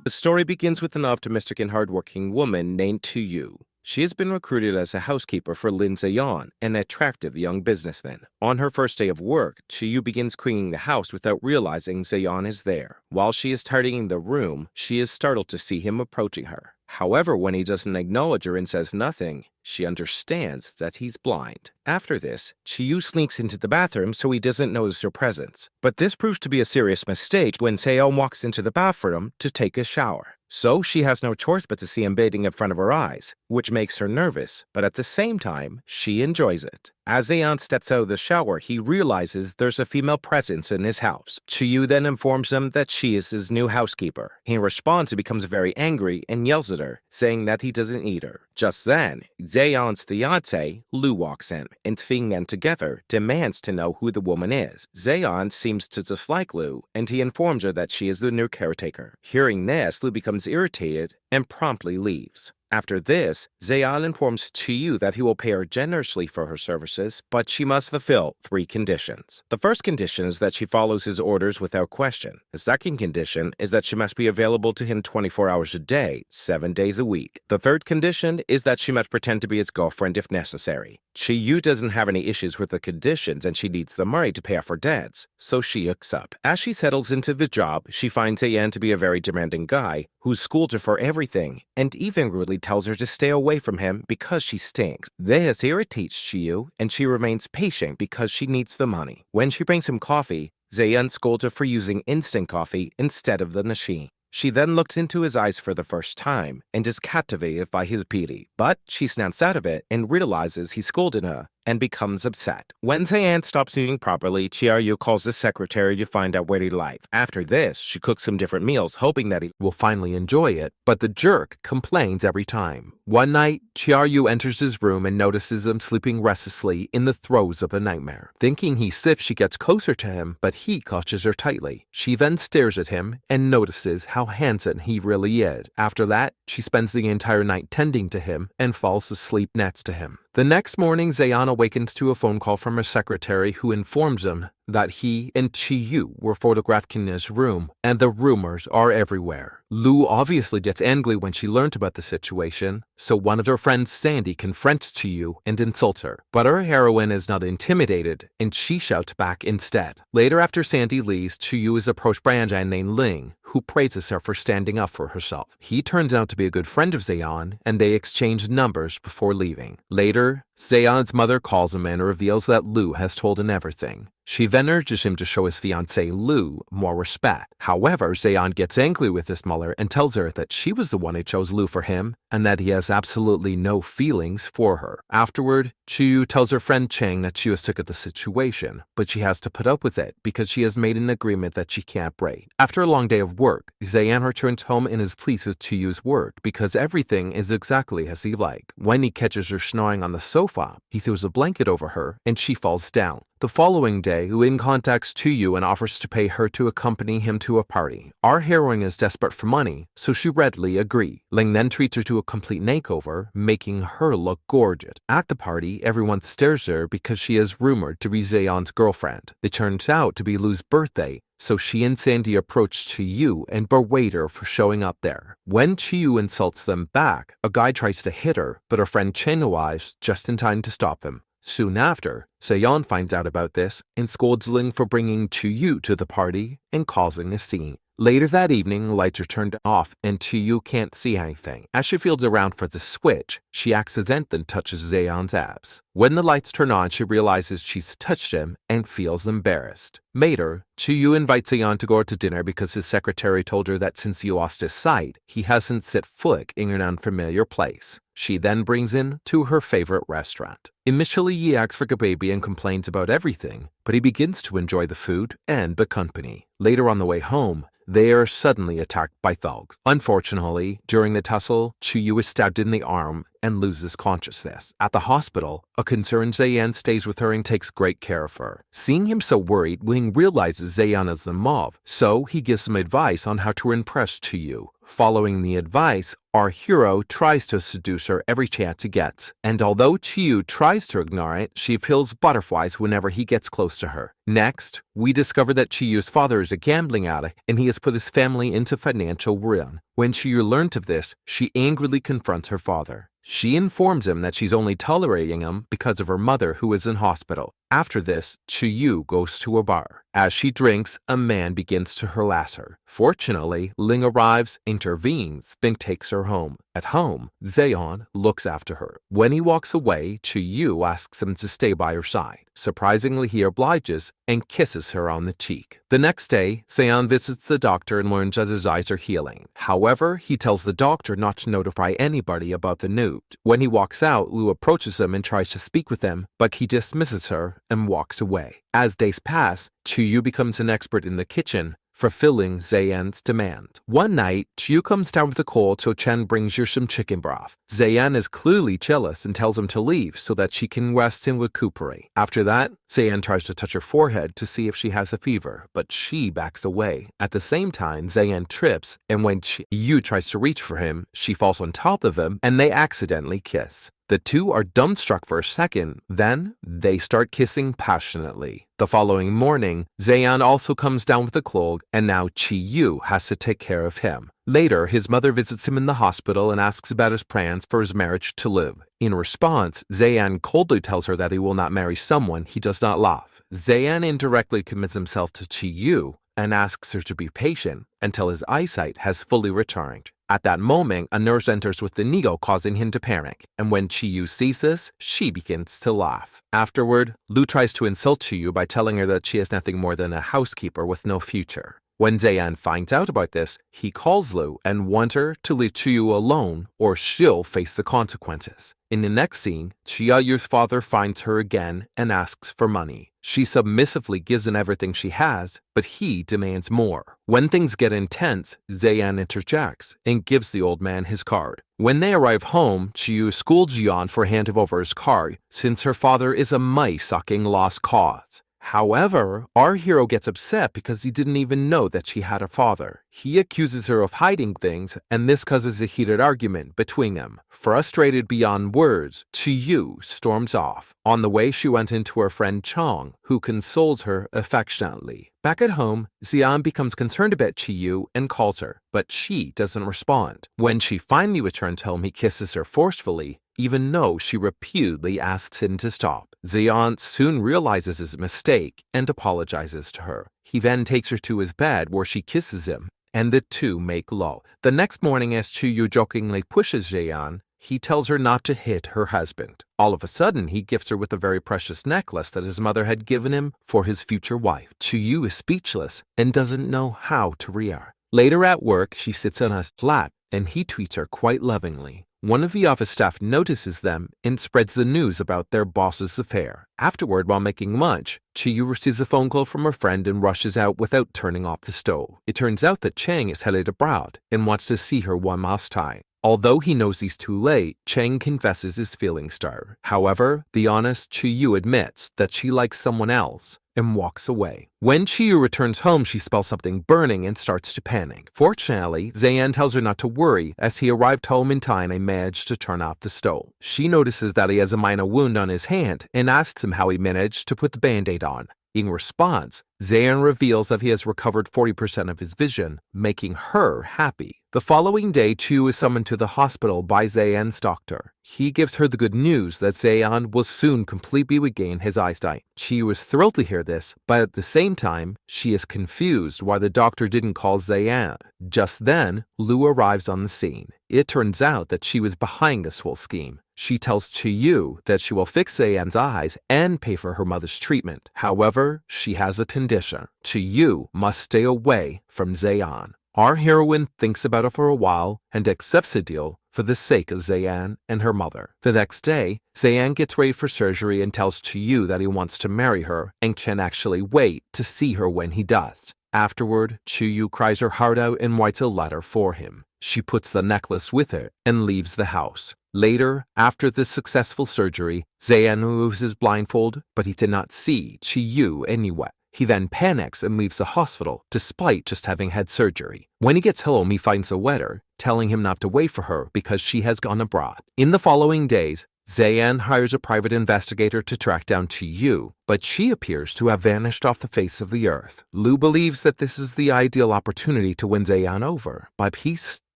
The story begins with an optimistic and hardworking woman named Tu. She has been recruited as a housekeeper for Lin Zeon, an attractive young businessman. On her first day of work, Tu begins cleaning the house without realizing Zeon is there. While she is tidying the room, she is startled to see him approaching her. However, when he doesn't acknowledge her and says nothing, she understands that he's blind. After this, Chiyu sneaks into the bathroom so he doesn't notice her presence. But this proves to be a serious mistake when Seon walks into the bathroom to take a shower. So she has no choice but to see him bathing in front of her eyes, which makes her nervous, but at the same time, she enjoys it. As Zeon steps out of the shower, he realizes there's a female presence in his house. Chiyu then informs him that she is his new housekeeper. In response, he becomes very angry and yells at her, saying that he doesn't need her. Just then, Zeon's fiancé, Lu, walks in, and Fing and together demands to know who the woman is. Zeon seems to dislike Lu, and he informs her that she is the new caretaker. Hearing this, Lu becomes irritated and promptly leaves. After this, Zeon informs Chiyu that he will pay her generously for her services, but she must fulfill 3 conditions. The first condition is that she follows his orders without question. The second condition is that she must be available to him 24 hours a day, 7 days a week. The third condition is that she must pretend to be his girlfriend if necessary. Chiyu doesn't have any issues with the conditions and she needs the money to pay off her debts, so she hooks up. As she settles into the job, she finds Zeon to be a very demanding guy who scolds her for everything and even rudely tells her to stay away from him because she stinks. This irritates Chiyu, and she remains patient because she needs the money. When she brings him coffee, Zeon scolds her for using instant coffee instead of the machine. She then looks into his eyes for the first time and is captivated by his beauty, but she snaps out of it and realizes he scolded her and becomes upset. When Zeon stops eating properly, Chiaryu calls the secretary to find out what he likes. After this, she cooks some different meals, hoping that he will finally enjoy it, but the jerk complains every time. One night, Chiaryu enters his room and notices him sleeping restlessly in the throes of a nightmare. Thinking he's sick, she gets closer to him, but he clutches her tightly. She then stares at him and notices how handsome he really is. After that, she spends the entire night tending to him and falls asleep next to him. The next morning, Zeon awakens to a phone call from her secretary who informs him that he and Chiyu were photographed in his room, and the rumors are everywhere. Lu obviously gets angry when she learned about the situation, so one of her friends, Sandy, confronts Chiyu and insults her. But our heroine is not intimidated, and she shouts back instead. Later, after Sandy leaves, Chiyu is approached by a man named Ling, who praises her for standing up for herself. He turns out to be a good friend of Zeon, and they exchange numbers before leaving. Later, Zeon's mother calls him and reveals that Lu has told him everything. She then urges him to show his fiancée Lu more respect. However, Zeon gets angry with his mother and tells her that she was the one who chose Lu for him and that he has absolutely no feelings for her. Afterward, Chiyu tells her friend Chang that she was sick of the situation, but she has to put up with it because she has made an agreement that she can't break. After a long day of work, Zeon returns home and is pleased with Chiyu's work because everything is exactly as he liked. When he catches her snoring on the sofa, he throws a blanket over her and she falls down. The following day, Uin contacts Chiyu and offers to pay her to accompany him to a party. Our heroine is desperate for money, so she readily agrees. Ling then treats her to a complete makeover, making her look gorgeous. At the party, everyone stares at her because she is rumored to be Zeon's girlfriend. It turns out to be Lu's birthday, so she and Sandy approach Chiyu and berate her for showing up there. When Chiyu insults them back, a guy tries to hit her, but her friend Chen arrives just in time to stop him. Soon after, Seon finds out about this and scolds Ling for bringing Chiyu to the party and causing a scene. Later that evening, lights are turned off and Chiyu can't see anything. As she feels around for the switch, she accidentally touches Zeon's abs. When the lights turn on, she realizes she's touched him and feels embarrassed. Later, Chiyu invites Zeon to go out to dinner because his secretary told her that since he lost his sight, he hasn't set foot in an unfamiliar place. She then brings him to her favorite restaurant. Initially, he asks for a baby and complains about everything, but he begins to enjoy the food and the company. Later on the way home, they are suddenly attacked by thugs. Unfortunately, during the tussle, Chiyu is stabbed in the arm and loses consciousness. At the hospital, a concerned Zayan stays with her and takes great care of her. Seeing him so worried, Ling realizes Zayan is the mob, so he gives some advice on how to impress Chiyu. Following the advice, our hero tries to seduce her every chance he gets, and although Chiyu tries to ignore it, she feels butterflies whenever he gets close to her. Next, we discover that Chiyu's father is a gambling addict, and he has put his family into financial ruin. When Chiyu learns of this, she angrily confronts her father. She informs him that she's only tolerating him because of her mother who is in hospital. After this, Chiyu goes to a bar. As she drinks, a man begins to harass her. Fortunately, Ling arrives, intervenes, then takes her home. At home, Zayan looks after her. When he walks away, Chiyu asks him to stay by her side. Surprisingly, he obliges and kisses her on the cheek. The next day, Zayan visits the doctor and learns that his eyes are healing. However, he tells the doctor not to notify anybody about the news. When he walks out, Lu approaches him and tries to speak with him, but he dismisses her and walks away. As days pass, Chiyu becomes an expert in the kitchen, fulfilling Zayan's demand. One night, Chiyu comes down with a cold, so Chen brings her some chicken broth. Zayan is clearly jealous and tells him to leave so that she can rest and recuperate. After that, Zayan tries to touch her forehead to see if she has a fever, but she backs away. At the same time, Zayan trips, and when Chiyu tries to reach for him, she falls on top of him, and they accidentally kiss. The two are dumbstruck for a second, then they start kissing passionately. The following morning, Zayan also comes down with a cold, and now Chiyu has to take care of him. Later, his mother visits him in the hospital and asks about his plans for his marriage to Liv. In response, Zayan coldly tells her that he will not marry someone he does not love. Zayan indirectly commits himself to Chiyu and asks her to be patient until his eyesight has fully returned. At that moment, a nurse enters with the needle, causing him to panic, and when Chiyu sees this, she begins to laugh. Afterward, Lu tries to insult Chiyu by telling her that she is nothing more than a housekeeper with no future. When Zayan finds out about this, he calls Lu and wants her to leave Chiyu alone or she'll face the consequences. In the next scene, Chiyayu's father finds her again and asks for money. She submissively gives him everything she has, but he demands more. When things get intense, Zayan interjects and gives the old man his card. When they arrive home, Chiyu scolds Jian for handing over his card, since her father is a mice-sucking lost cause. However, our hero gets upset because he didn't even know that she had a father. He accuses her of hiding things, and this causes a heated argument between them. Frustrated beyond words, Chiyu storms off. On the way, she went into her friend Chong, who consoles her affectionately. Back at home, Xian becomes concerned about Chiyu and calls her, but she doesn't respond. When she finally returns home, he kisses her forcefully, even though she repeatedly asks him to stop. Xian soon realizes his mistake and apologizes to her. He then takes her to his bed where she kisses him, and the two make love. The next morning, as Chiyu jokingly pushes Xian, he tells her not to hit her husband. All of a sudden, he gifts her with a very precious necklace that his mother had given him for his future wife. Chiyu is speechless and doesn't know how to react. Later at work, she sits on his lap and he treats her quite lovingly. One of the office staff notices them and spreads the news about their boss's affair. Afterward, while making lunch, Chiyu receives a phone call from her friend and rushes out without turning off the stove. It turns out that Chang is headed abroad and wants to see her one last time. Although he knows he's too late, Chang confesses his feelings to her. However, the honest Chiyu admits that she likes someone else and walks away. When Chiyu returns home, she smells something burning and starts to panic. Fortunately, Zayan tells her not to worry, as he arrived home in time and managed to turn off the stove. She notices that he has a minor wound on his hand and asks him how he managed to put the band-aid on. In response, Zayan reveals that he has recovered 40% of his vision, making her happy. The following day, Chiyu is summoned to the hospital by Zayan's doctor. He gives her the good news that Zayan will soon completely regain his eyesight. Chiyu is thrilled to hear this, but at the same time, she is confused why the doctor didn't call Zayan. Just then, Lu arrives on the scene. It turns out that she was behind this whole scheme. She tells Chiyu that she will fix Zayan's eyes and pay for her mother's treatment. However, she has a condition. Chiyu must stay away from Zayan. Our heroine thinks about it for a while and accepts the deal for the sake of Zayan and her mother. The next day, Zayan gets ready for surgery and tells Chiyu that he wants to marry her and can actually wait to see her when he does. Afterward, Chiyu cries her heart out and writes a letter for him. She puts the necklace with her and leaves the house. Later, after the successful surgery, Zayan removes his blindfold, but he did not see Chi-Yu anywhere. He then panics and leaves the hospital, despite just having had surgery. When he gets home, he finds a letter telling him not to wait for her because she has gone abroad. In the following days, Zayan hires a private investigator to track down Chi-Yu, but she appears to have vanished off the face of the earth. Lu believes that this is the ideal opportunity to win Zayan over, but he's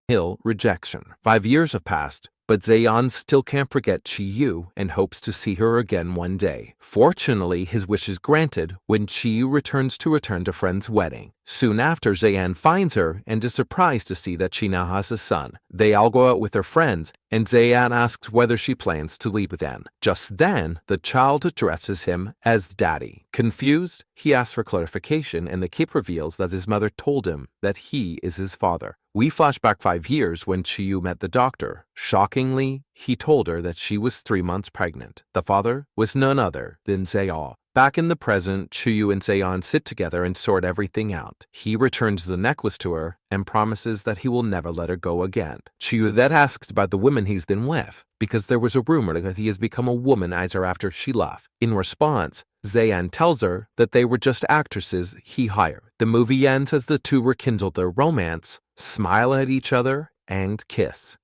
still rejection. 5 years have passed, but Zayan still can't forget Chi-Yu and hopes to see her again one day. Fortunately, his wish is granted when Chi-Yu returns to a friend's wedding. Soon after, Zayan finds her and is surprised to see that she now has a son. They all go out with their friends, and Zayan asks whether she plans to leave then. Just then, the child addresses him as Daddy. Confused, he asks for clarification, and the kid reveals that his mother told him that he is his father. We flash back 5 years when Chi-Yu met the doctor. Shockingly, he told her that she was 3 months pregnant. The father was none other than Zayan. Back in the present, Chi-Yu and Zayan sit together and sort everything out. He returns the necklace to her and promises that he will never let her go again. Chi-Yu then asks about the women he's been with, because there was a rumor that he has become a womanizer after she left. In response, Zayan tells her that they were just actresses he hired. The movie ends as the two rekindle their romance, smile at each other, and kiss.